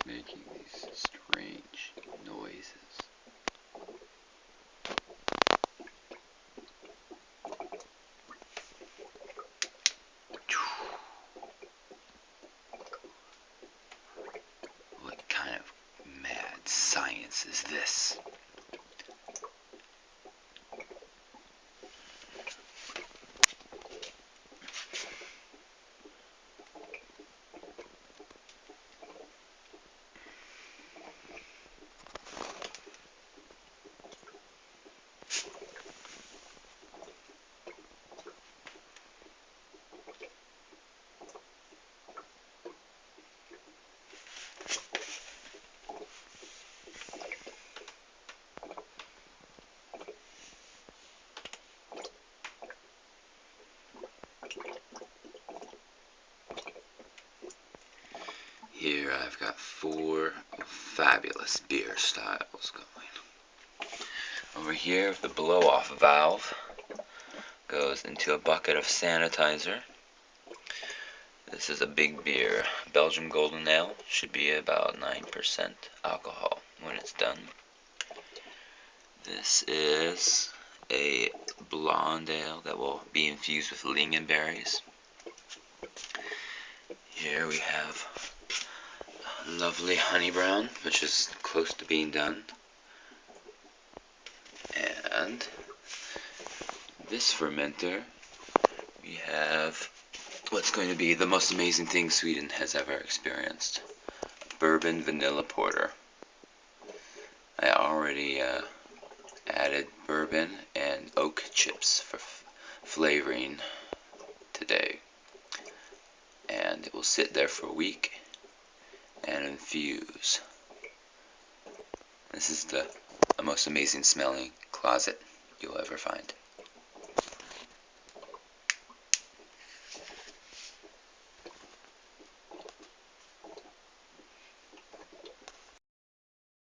making these strange noises. What kind of mad science is this? Here I've got 4 fabulous beer styles going. Over here, the blow-off valve goes into a bucket of sanitizer. This is a big beer. Belgian Golden Ale should be about 9% alcohol when it's done. This is a blonde ale that will be infused with lingonberries. Here we have lovely honey brown, which is close to being done. And this fermenter, we have what's going to be the most amazing thing Sweden has ever experienced. Bourbon vanilla porter. I already added bourbon and oak chips for flavoring today. And it will sit there for a week and infuse. This is the most amazing smelling closet you'll ever find.